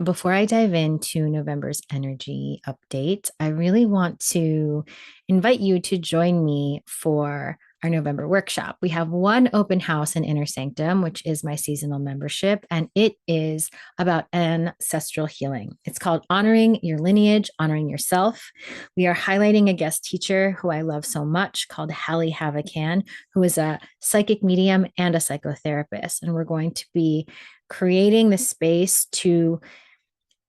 Before I dive into November's energy update, I really want to invite you to join me for our November workshop. We have one open house in Inner Sanctum, which is my seasonal membership, and it is about ancestral healing. It's called Honoring Your Lineage, Honoring Yourself. We are highlighting a guest teacher who I love so much called Hallie Havacan, who is a psychic medium and a psychotherapist. And we're going to be creating the space to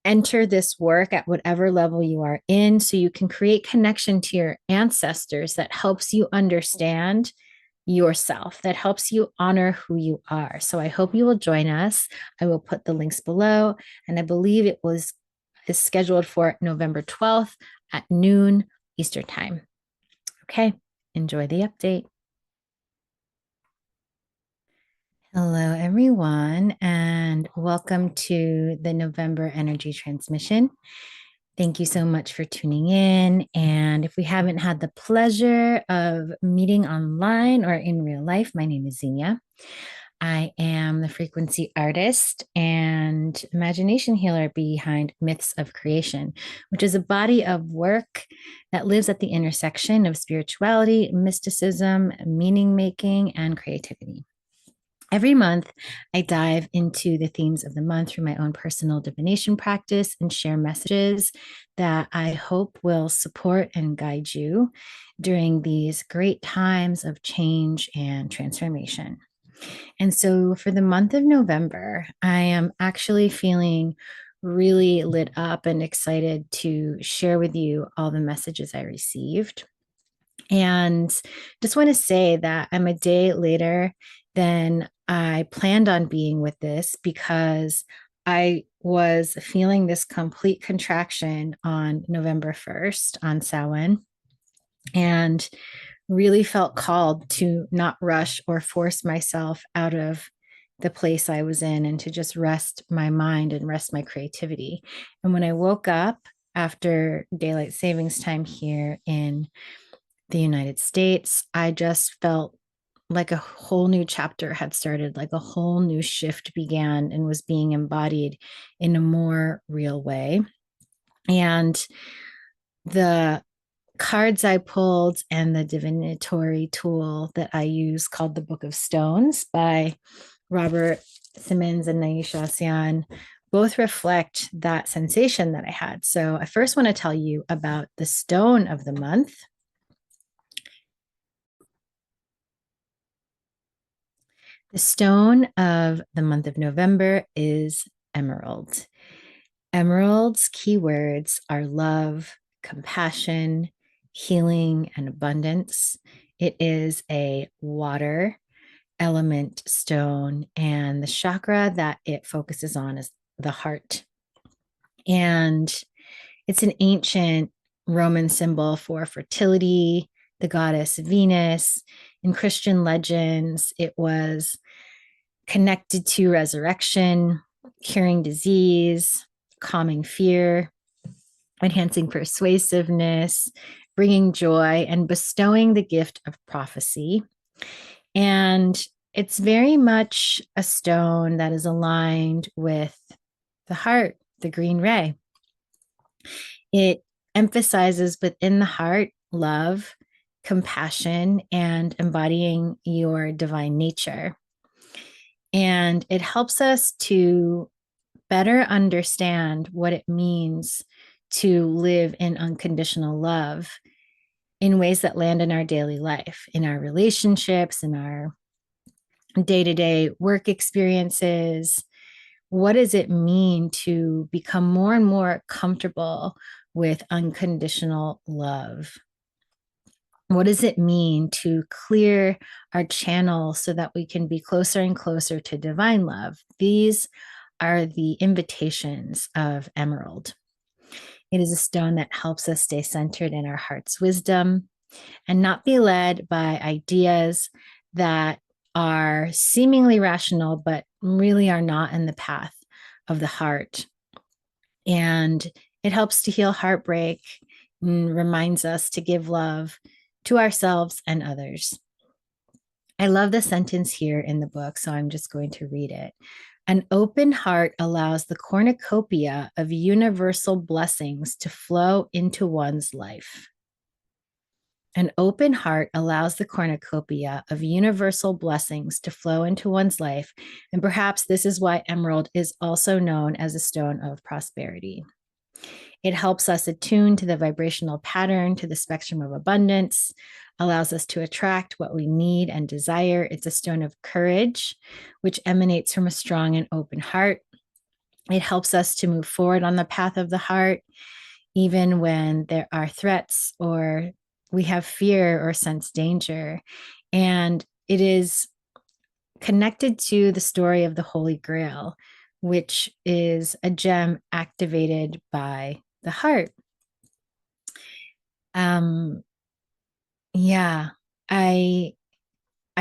enter this work at whatever level you are in so you can create connection to your ancestors that helps you understand yourself, that helps you honor who you are. So I hope you will join us. I will put the links below, and I believe is scheduled for November 12th at noon Eastern time. Okay, enjoy the update. Hello, everyone, and welcome to the November energy transmission. Thank you so much for tuning in. And if we haven't had the pleasure of meeting online or in real life, my name is Xenia. I am the frequency artist and imagination healer behind Myths of Creation, which is a body of work that lives at the intersection of spirituality, mysticism, meaning making, and creativity. Every month, I dive into the themes of the month through my own personal divination practice and share messages that I hope will support and guide you during these great times of change and transformation. And so, for the month of November, I am actually feeling really lit up and excited to share with you all the messages I received. And just want to say that I'm a day later than I planned on being with this because I was feeling this complete contraction on November 1st on Samhain and really felt called to not rush or force myself out of the place I was in and to just rest my mind and rest my creativity. And when I woke up after daylight savings time here in the United States, I just felt like a whole new chapter had started, like a whole new shift began and was being embodied in a more real way. And the cards I pulled and the divinatory tool that I use, called the Book of Stones by Robert Simmons and Naisha Asian, both reflect that sensation that I had. So I first want to tell you about the stone of the month. The stone of the month of November is emerald. Emerald's keywords are love, compassion, healing, and abundance. It is a water element stone, and the chakra that it focuses on is the heart. And it's an ancient Roman symbol for fertility, the goddess Venus. In Christian legends, it was connected to resurrection, curing disease, calming fear, enhancing persuasiveness, bringing joy, and bestowing the gift of prophecy. And it's very much a stone that is aligned with the heart, the green ray. It emphasizes within the heart love, compassion, and embodying your divine nature. And it helps us to better understand what it means to live in unconditional love in ways that land in our daily life, in our relationships, in our day to day work experiences. What does it mean to become more and more comfortable with unconditional love? What does it mean to clear our channel so that we can be closer and closer to divine love? These are the invitations of emerald. It is a stone that helps us stay centered in our heart's wisdom and not be led by ideas that are seemingly rational, but really are not in the path of the heart. And it helps to heal heartbreak and reminds us to give love to ourselves and others. I love the sentence here in the book, so I'm just going to read it. An open heart allows the cornucopia of universal blessings to flow into one's life. An open heart allows the cornucopia of universal blessings to flow into one's life. And perhaps this is why emerald is also known as a stone of prosperity. It helps us attune to the vibrational pattern, to the spectrum of abundance, allows us to attract what we need and desire. It's a stone of courage, which emanates from a strong and open heart. It helps us to move forward on the path of the heart, even when there are threats or we have fear or sense danger. And it is connected to the story of the Holy Grail, which is a gem activated by the heart. Yeah, I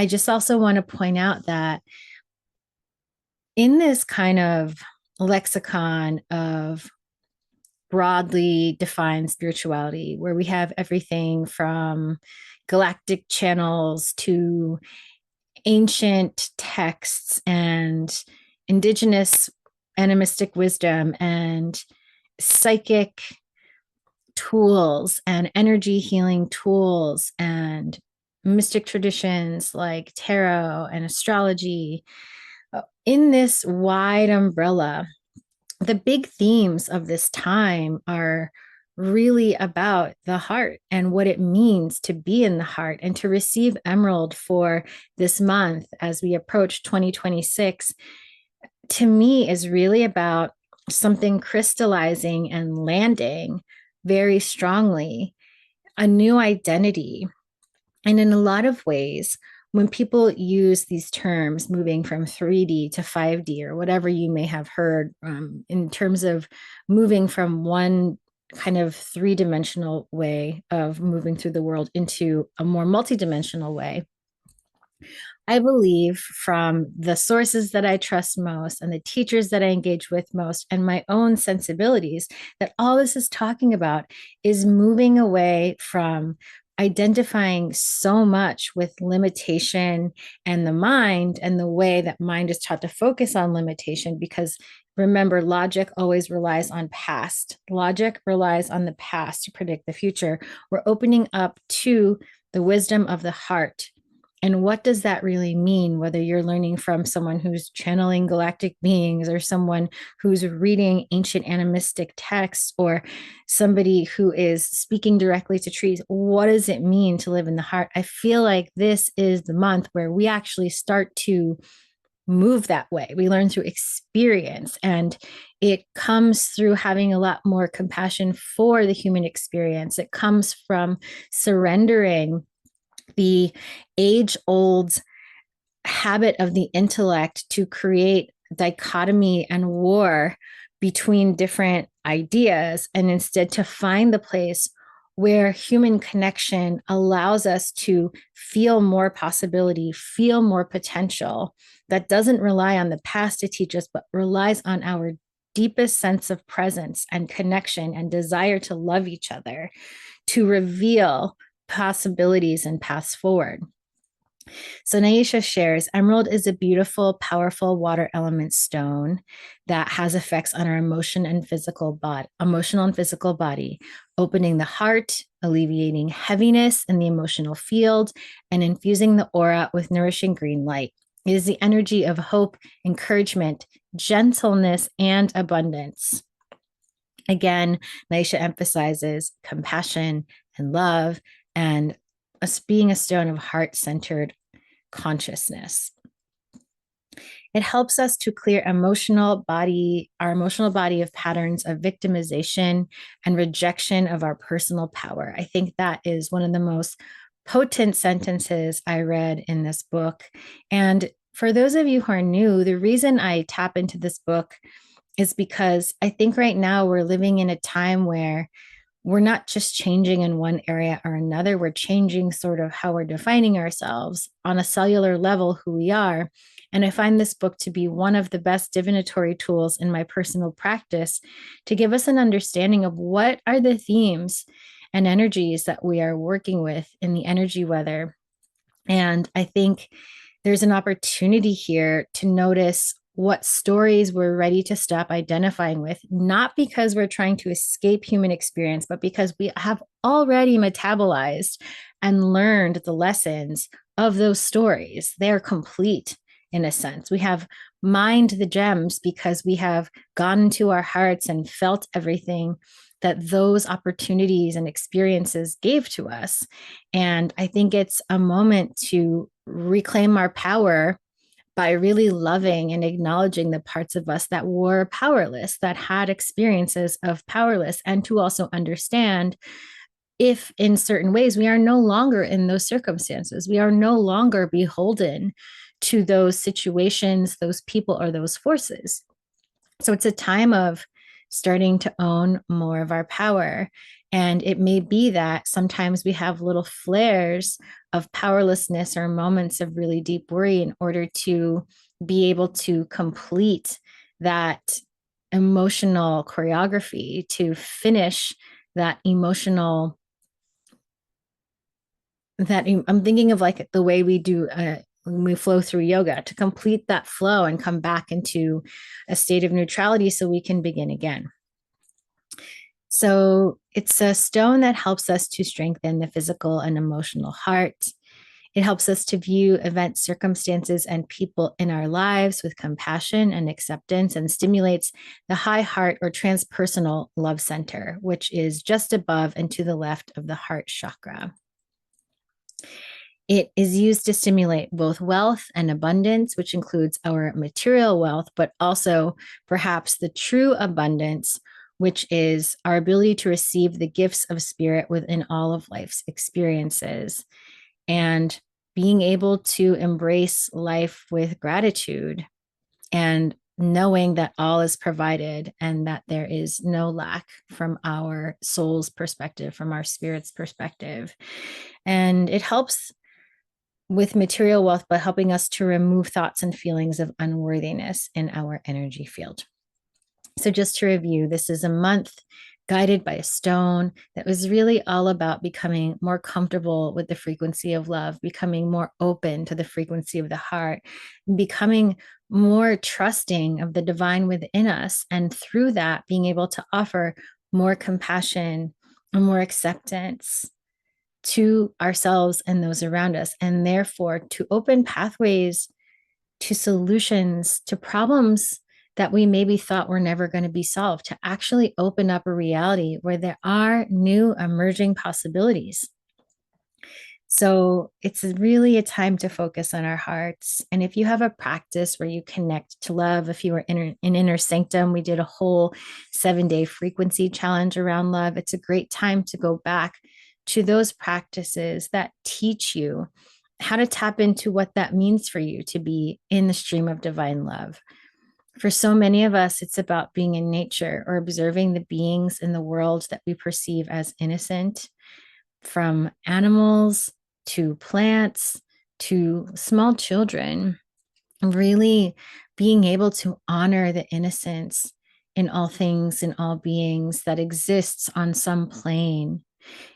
just also want to point out that in this kind of lexicon of broadly defined spirituality, where we have everything from galactic channels to ancient texts and indigenous animistic wisdom and psychic tools and energy healing tools and mystic traditions like tarot and astrology. In this wide umbrella, the big themes of this time are really about the heart and what it means to be in the heart. And to receive emerald for this month as we approach 2026, to me, is really about something crystallizing and landing very strongly, a new identity. And in a lot of ways, when people use these terms, moving from 3D to 5D, or whatever you may have heard, in terms of moving from one kind of three-dimensional way of moving through the world into a more multidimensional way, I believe, from the sources that I trust most and the teachers that I engage with most and my own sensibilities, that all this is talking about is moving away from identifying so much with limitation and the mind and the way that mind is taught to focus on limitation. Because remember, logic always relies on past. Logic relies on the past to predict the future. We're opening up to the wisdom of the heart. And what does that really mean? Whether you're learning from someone who's channeling galactic beings or someone who's reading ancient animistic texts or somebody who is speaking directly to trees, what does it mean to live in the heart? I feel like this is the month where we actually start to move that way. We learn through experience, and it comes through having a lot more compassion for the human experience. It comes from surrendering the age old habit of the intellect to create dichotomy and war between different ideas, and instead to find the place where human connection allows us to feel more possibility, feel more potential, that doesn't rely on the past to teach us, but relies on our deepest sense of presence and connection and desire to love each other, to reveal possibilities and paths forward. So Naisha shares, emerald is a beautiful, powerful water element stone that has effects on our emotional and physical body, opening the heart, alleviating heaviness in the emotional field, and infusing the aura with nourishing green light. It is the energy of hope, encouragement, gentleness, and abundance. Again, Naisha emphasizes compassion and love and us being a stone of heart-centered consciousness. It helps us to clear our emotional body of patterns of victimization and rejection of our personal power. I think that is one of the most potent sentences I read in this book. And for those of you who are new, the reason I tap into this book is because I think right now we're living in a time where we're not just changing in one area or another, we're changing sort of how we're defining ourselves on a cellular level, who we are. And I find this book to be one of the best divinatory tools in my personal practice to give us an understanding of what are the themes and energies that we are working with in the energy weather. And I think there's an opportunity here to notice what stories we're ready to stop identifying with, not because we're trying to escape human experience, but because we have already metabolized and learned the lessons of those stories. They're complete in a sense. We have mined the gems because we have gone into our hearts and felt everything that those opportunities and experiences gave to us. And I think it's a moment to reclaim our power by really loving and acknowledging the parts of us that were powerless, that had experiences of powerless, and to also understand if in certain ways we are no longer in those circumstances, we are no longer beholden to those situations, those people, or those forces. So it's a time of starting to own more of our power. And it may be that sometimes we have little flares of powerlessness or moments of really deep worry in order to be able to complete that emotional choreography, to finish that emotional, that I'm thinking of like the way we do when we flow through yoga, to complete that flow and come back into a state of neutrality so we can begin again. So it's a stone that helps us to strengthen the physical and emotional heart. It helps us to view events, circumstances, and people in our lives with compassion and acceptance, and stimulates the high heart or transpersonal love center, which is just above and to the left of the heart chakra. It is used to stimulate both wealth and abundance, which includes our material wealth, but also perhaps the true abundance, which is our ability to receive the gifts of spirit within all of life's experiences, and being able to embrace life with gratitude and knowing that all is provided and that there is no lack from our soul's perspective, from our spirit's perspective. And it helps with material wealth by helping us to remove thoughts and feelings of unworthiness in our energy field. So, just to review, this is a month guided by a stone that was really all about becoming more comfortable with the frequency of love, becoming more open to the frequency of the heart, becoming more trusting of the divine within us. And through that, being able to offer more compassion and more acceptance to ourselves and those around us, and therefore to open pathways to solutions to problems that we maybe thought were never going to be solved, to actually open up a reality where there are new emerging possibilities. So it's really a time to focus on our hearts. And if you have a practice where you connect to love, if you were in Inner Sanctum, we did a whole 7-day frequency challenge around love. It's a great time to go back to those practices that teach you how to tap into what that means for you to be in the stream of divine love. For so many of us, it's about being in nature or observing the beings in the world that we perceive as innocent, from animals to plants to small children, really being able to honor the innocence in all things, in all beings that exists on some plane.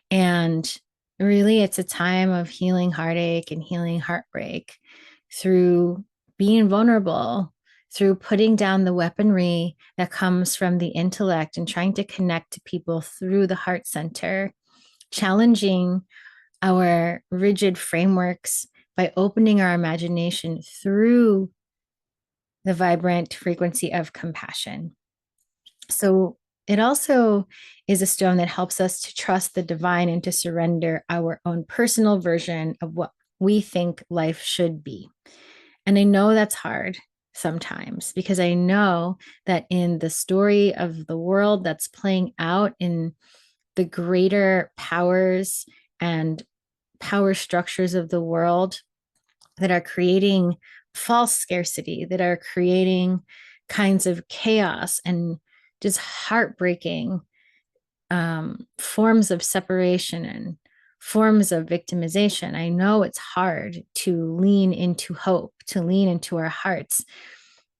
And really, it's a time of healing heartache and healing heartbreak through being vulnerable, through putting down the weaponry that comes from the intellect and trying to connect to people through the heart center, challenging our rigid frameworks by opening our imagination through the vibrant frequency of compassion. So it also is a stone that helps us to trust the divine and to surrender our own personal version of what we think life should be. And I know that's hard sometimes, because I know that in the story of the world that's playing out in the greater powers and power structures of the world that are creating false scarcity, that are creating kinds of chaos and just heartbreaking forms of separation and forms of victimization. I know it's hard to lean into hope, to lean into our hearts,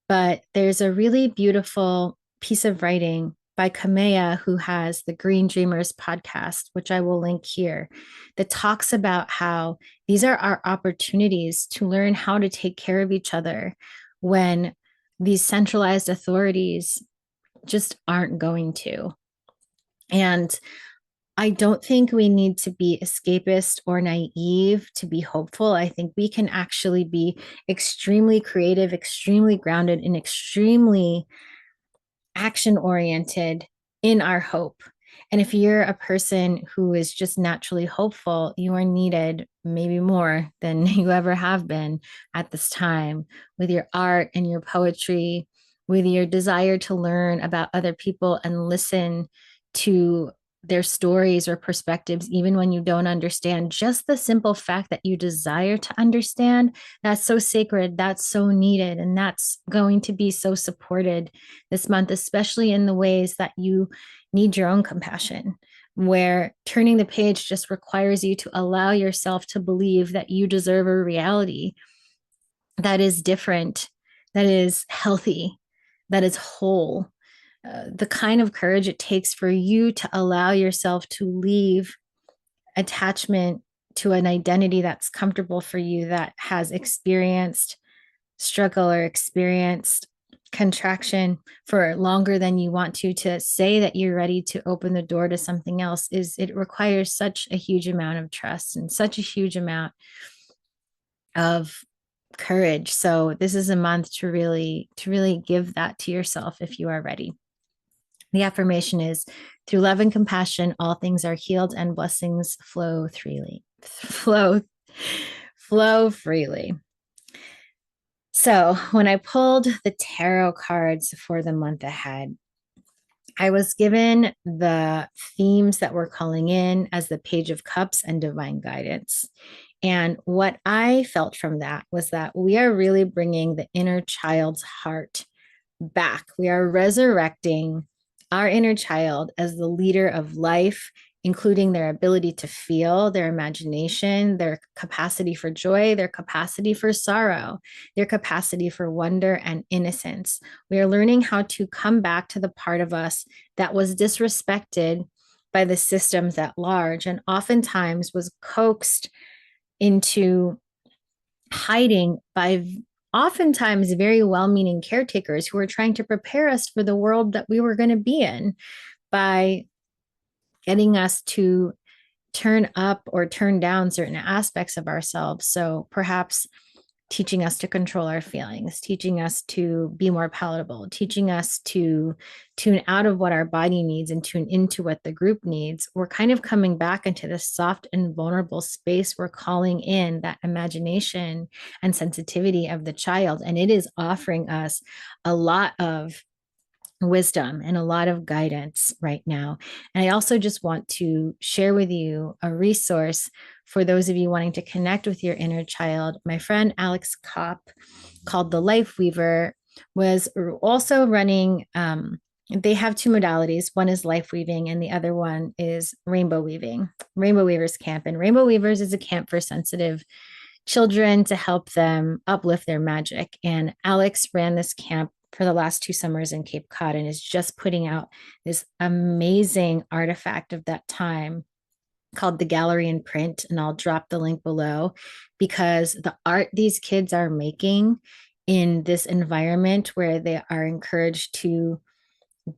but there's a really beautiful piece of writing by Kamea, who has the Green Dreamers podcast, which I will link here, that talks about how these are our opportunities to learn how to take care of each other when these centralized authorities just aren't going to. And I don't think we need to be escapist or naive to be hopeful. I think we can actually be extremely creative, extremely grounded, and extremely action oriented in our hope. And if you're a person who is just naturally hopeful, you are needed maybe more than you ever have been at this time with your art and your poetry, with your desire to learn about other people and listen to their stories or perspectives, even when you don't understand. Just the simple fact that you desire to understand, that's so sacred, that's so needed, and that's going to be so supported this month, especially in the ways that you need your own compassion, where turning the page just requires you to allow yourself to believe that you deserve a reality that is different, that is healthy, that is whole. The kind of courage it takes for you to allow yourself to leave attachment to an identity that's comfortable for you, that has experienced struggle or experienced contraction for longer than you want to say that you're ready to open the door to something else, is it requires such a huge amount of trust and such a huge amount of courage. So this is a month to really give that to yourself if you are ready. The affirmation is, through love and compassion all things are healed and blessings flow freely. Flow freely. So when I pulled the tarot cards for the month ahead, I was given the themes that were calling in as the Page of Cups and Divine Guidance. And what I felt from that was that we are really bringing the inner child's heart back. We are resurrecting our inner child as the leader of life, including their ability to feel, their imagination, their capacity for joy, their capacity for sorrow, their capacity for wonder and innocence. We are learning how to come back to the part of us that was disrespected by the systems at large and oftentimes was coaxed into hiding by oftentimes very well-meaning caretakers who were trying to prepare us for the world that we were going to be in by getting us to turn up or turn down certain aspects of ourselves. So perhaps teaching us to control our feelings, teaching us to be more palatable, teaching us to tune out of what our body needs and tune into what the group needs. We're kind of coming back into this soft and vulnerable space. We're calling in that imagination and sensitivity of the child, and it is offering us a lot of wisdom and a lot of guidance right now. And I also just want to share with you a resource for those of you wanting to connect with your inner child. My friend Alex Kopp, called The Life Weaver, was also running. They have two modalities. One is life weaving, and the other one is rainbow weaving, Rainbow Weavers Camp. And Rainbow Weavers is a camp for sensitive children to help them uplift their magic. And Alex ran this camp for the last 2 summers in Cape Cod and is just putting out this amazing artifact of that time called the Gallery in Print. And I'll drop the link below, because the art these kids are making in this environment where they are encouraged to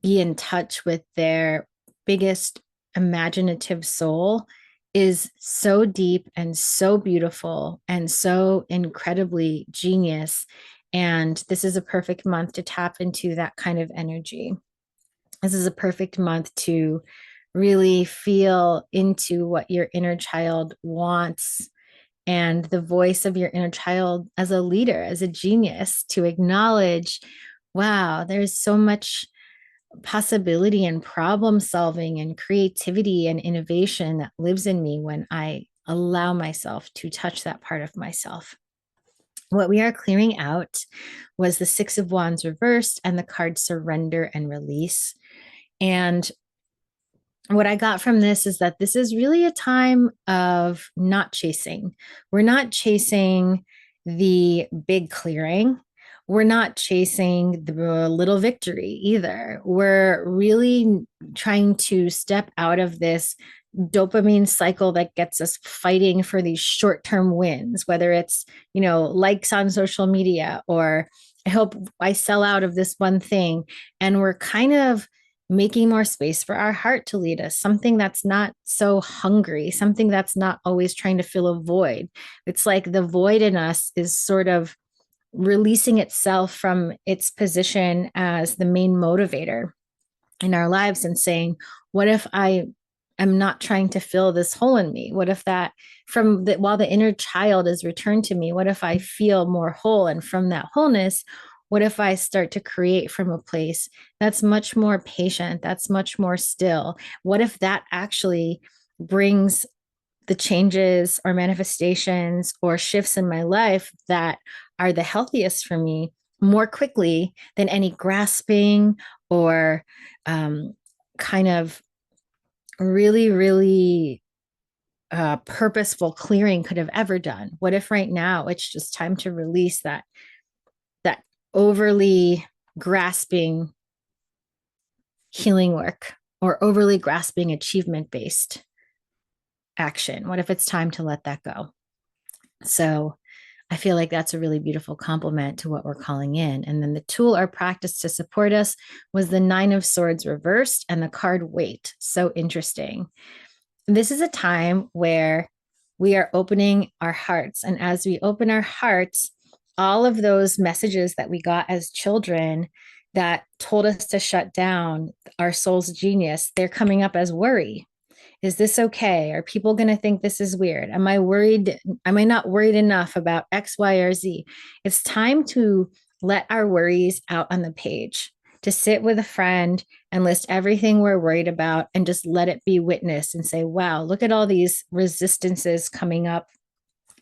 be in touch with their biggest imaginative soul is so deep and so beautiful and so incredibly genius. And this is a perfect month to tap into that kind of energy. This is a perfect month to really feel into what your inner child wants and the voice of your inner child as a leader, as a genius, to acknowledge, wow, there's so much possibility and problem solving and creativity and innovation that lives in me when I allow myself to touch that part of myself. What we are clearing out was the Six of Wands reversed and the card Surrender and Release. And what I got from this is that this is really a time of not chasing. We're not chasing the big clearing. We're not chasing the little victory either. We're really trying to step out of this dopamine cycle that gets us fighting for these short-term wins, whether it's, likes on social media or I hope I sell out of this one thing. And we're kind of making more space for our heart to lead us, something that's not so hungry, something that's not always trying to fill a void. It's like the void in us is sort of releasing itself from its position as the main motivator in our lives and saying, what if I am not trying to fill this hole in me? What if that from the while the inner child is returned to me, what if I feel more whole? And from that wholeness, what if I start to create from a place that's much more patient, that's much more still? What if that actually brings the changes or manifestations or shifts in my life that are the healthiest for me more quickly than any grasping or um, kind of really, really purposeful clearing could have ever done? What if right now it's just time to release that overly grasping healing work or overly grasping achievement based action? What if it's time to let that go? So I feel like that's a really beautiful complement to what we're calling in. And then the tool or practice to support us was the Nine of Swords reversed and the card Weight. So interesting. This is a time where we are opening our hearts. And as we open our hearts, all of those messages that we got as children that told us to shut down our soul's genius, they're coming up as worry. Is this okay? Are people going to think this is weird? Am I worried? Am I not worried enough about X, Y, or Z? It's time to let our worries out on the page, to sit with a friend and list everything we're worried about and just let it be witnessed and say, wow, look at all these resistances coming up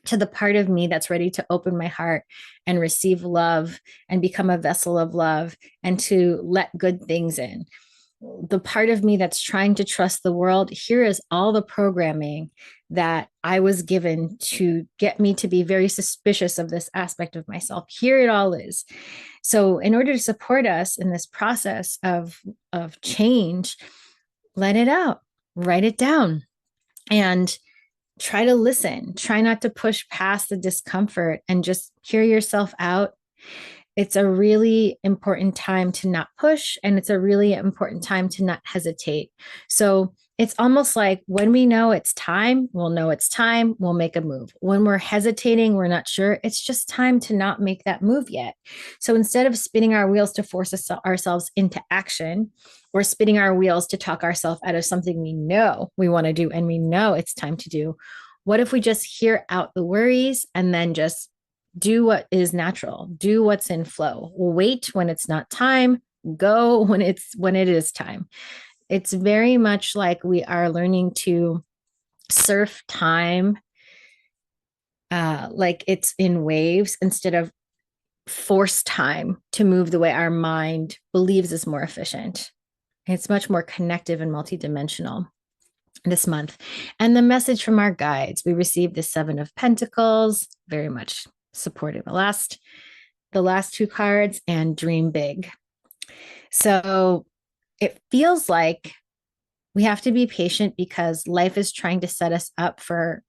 to the part of me that's ready to open my heart and receive love and become a vessel of love and to let good things in. The part of me that's trying to trust the world, here is all the programming that I was given to get me to be very suspicious of this aspect of myself. Here it all is. So, in order to support us in this process of change, let it out, write it down, and try to listen. Try not to push past the discomfort and just hear yourself out. It's a really important time to not push, and it's a really important time to not hesitate. So it's almost like when we know it's time, we'll know it's time, we'll make a move. When we're hesitating, we're not sure, it's just time to not make that move yet. So instead of spinning our wheels to force ourselves into action, or spinning our wheels to talk ourselves out of something we know we want to do and we know it's time to do, what if we just hear out the worries and then just do what is natural, do what's in flow, wait when it's not time, go when it is time. It's very much like we are learning to surf time like it's in waves instead of force time to move the way our mind believes is more efficient. It's much more connective and multidimensional this month. And the message from our guides, we received the Seven of Pentacles, very much supporting the last two cards, and Dream Big. So it feels like we have to be patient because life is trying to set us up for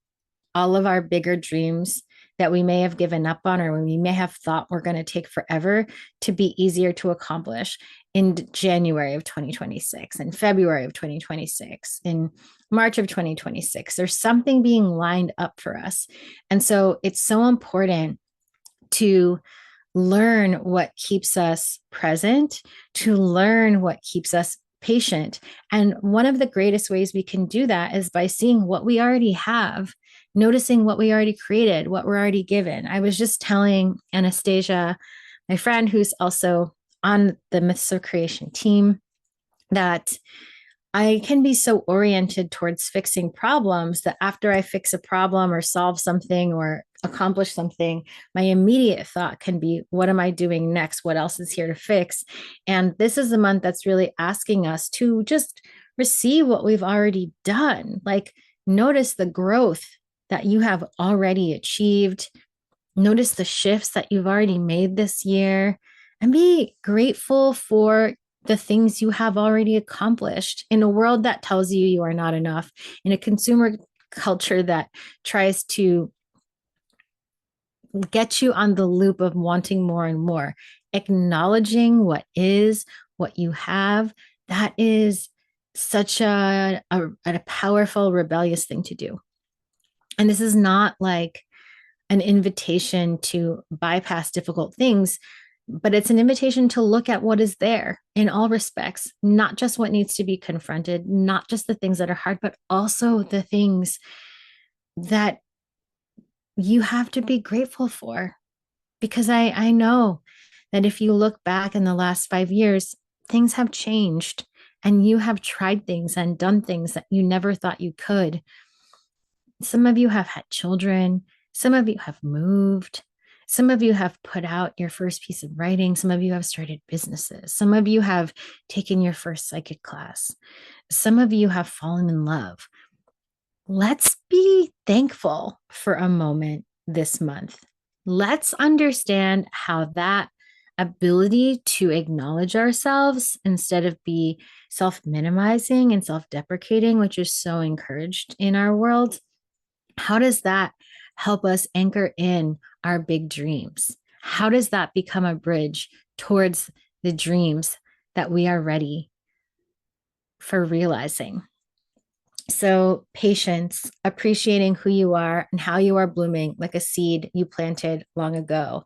all of our bigger dreams that we may have given up on or we may have thought were going to take forever to be easier to accomplish in January of 2026, in February of 2026, in March of 2026. There's something being lined up for us. And so it's so important to learn what keeps us present, to learn what keeps us patient. And one of the greatest ways we can do that is by seeing what we already have, noticing what we already created, what we're already given. I was just telling Anastasia, my friend who's also on the Myths of Creation team, that I can be so oriented towards fixing problems that after I fix a problem or solve something or accomplish something, my immediate thought can be, what am I doing next? What else is here to fix? And this is a month that's really asking us to just receive what we've already done. Like, notice the growth that you have already achieved. Notice the shifts that you've already made this year and be grateful for the things you have already accomplished in a world that tells you you are not enough, in a consumer culture that tries to get you on the loop of wanting more and more. acknowledging what is, what you have, that is such a powerful, rebellious thing to do. And this is not like an invitation to bypass difficult things, but it's an invitation to look at what is there in all respects, not just what needs to be confronted, not just the things that are hard, but also the things that you have to be grateful for. Because I know that if you look back in the last 5 years, things have changed and you have tried things and done things that you never thought you could. Some of you have had children. Some of you have moved. Some of you have put out your first piece of writing. Some of you have started businesses. Some of you have taken your first psychic class. Some of you have fallen in love. Let's be thankful for a moment this month. Let's understand how that ability to acknowledge ourselves instead of be self-minimizing and self-deprecating, which is so encouraged in our world, how does that help us anchor in our big dreams? How does that become a bridge towards the dreams that we are ready for realizing? So, patience, appreciating who you are and how you are blooming like a seed you planted long ago.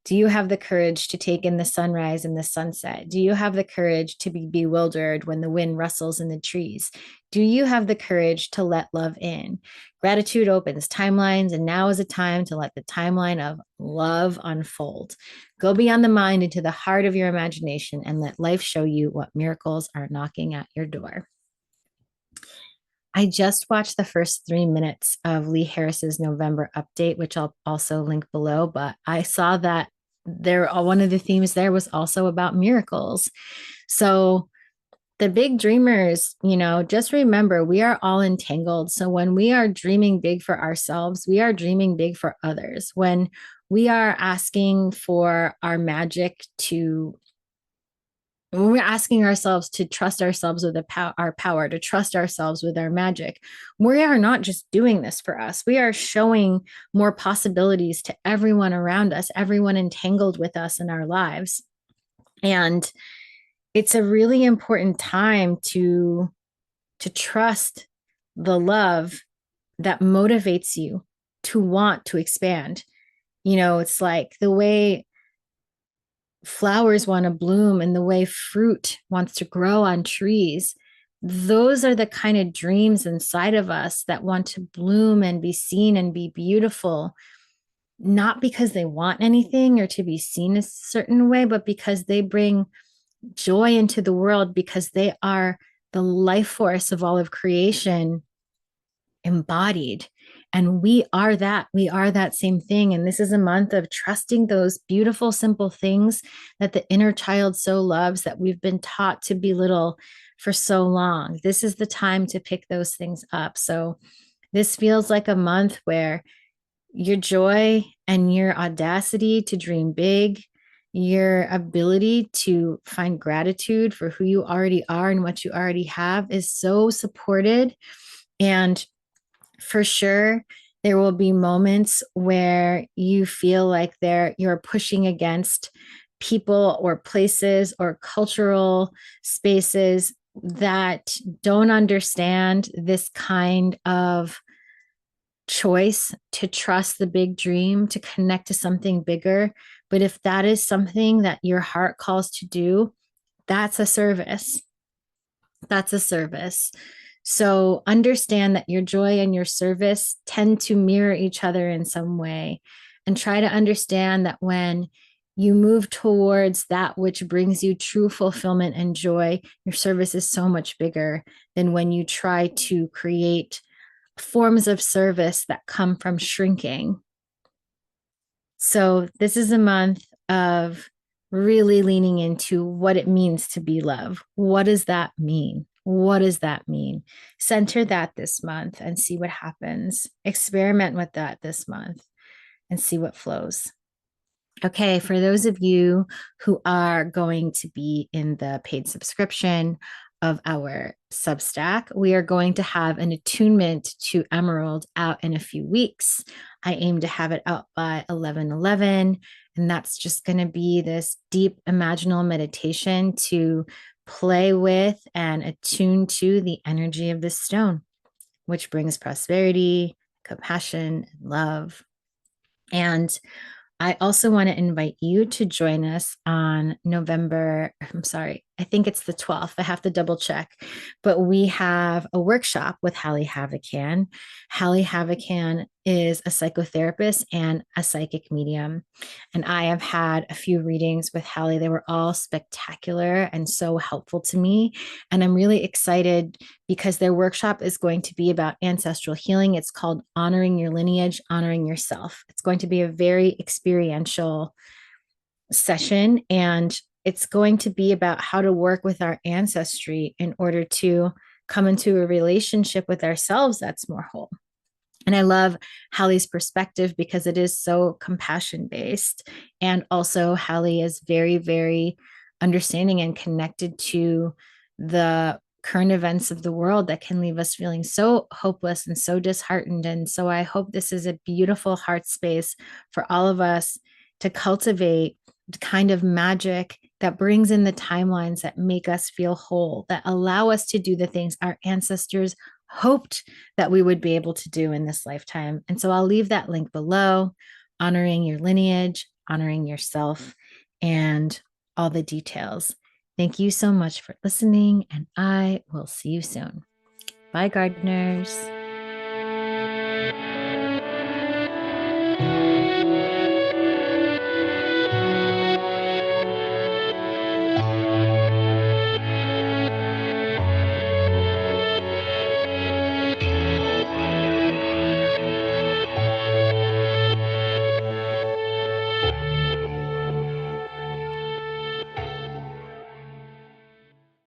Do you have the courage to take in the sunrise and the sunset? Do you have the courage to be bewildered when the wind rustles in the trees? Do you have the courage to let love in? Gratitude opens timelines, and now is a time to let the timeline of love unfold. Go beyond the mind into the heart of your imagination and let life show you what miracles are knocking at your door. I just watched the first 3 minutes of Lee Harris's November update, which I'll also link below. But I saw that one of the themes there was also about miracles. So the big dreamers, just remember we are all entangled. So when we are dreaming big for ourselves, we are dreaming big for others. When we are asking for our magic to when we're asking ourselves to trust ourselves with our power, to trust ourselves with our magic, we are not just doing this for us. We are showing more possibilities to everyone around us, everyone entangled with us in our lives. And it's a really important time to trust the love that motivates you to want to expand. It's like the way flowers want to bloom and the way fruit wants to grow on trees. Those are the kind of dreams inside of us that want to bloom and be seen and be beautiful, not because they want anything or to be seen a certain way, but because they bring joy into the world, because they are the life force of all of creation embodied. And we are that same thing. And this is a month of trusting those beautiful, simple things that the inner child so loves that we've been taught to belittle for so long. This is the time to pick those things up. So this feels like a month where your joy and your audacity to dream big, your ability to find gratitude for who you already are and what you already have is so supported. And for sure, there will be moments where you feel like you're pushing against people or places or cultural spaces that don't understand this kind of choice to trust the big dream, to connect to something bigger. But if that is something that your heart calls to do, that's a service. That's a service. So understand that your joy and your service tend to mirror each other in some way, and try to understand that when you move towards that which brings you true fulfillment and joy, your service is so much bigger than when you try to create forms of service that come from shrinking. So this is a month of really leaning into what it means to be love. What does that mean? What does that mean? Center that this month and see what happens. Experiment with that this month and see what flows. Okay, for those of you who are going to be in the paid subscription of our Substack, we are going to have an attunement to Emerald out in a few weeks. I aim to have it out by 11/11. And that's just going to be this deep imaginal meditation to play with and attune to the energy of this stone, which brings prosperity, compassion, and love. And I also want to invite you to join us on November. I'm sorry, I think it's the 12th. I have to double check. But we have a workshop with Hallie Havacan. Hallie Havacan is a psychotherapist and a psychic medium. And I have had a few readings with Hallie. They were all spectacular and so helpful to me. And I'm really excited because their workshop is going to be about ancestral healing. It's called Honoring Your Lineage, Honoring Yourself. It's going to be a very experiential session, and it's going to be about how to work with our ancestry in order to come into a relationship with ourselves that's more whole. And I love Hallie's perspective because it is so compassion based. And also, Hallie is very, very understanding and connected to the current events of the world that can leave us feeling so hopeless and so disheartened. And so I hope this is a beautiful heart space for all of us to cultivate the kind of magic that brings in the timelines that make us feel whole, that allow us to do the things our ancestors hoped that we would be able to do in this lifetime. And so I'll leave that link below, honoring your lineage, honoring yourself, and all the details. Thank you so much for listening, and I will see you soon. Bye, gardeners.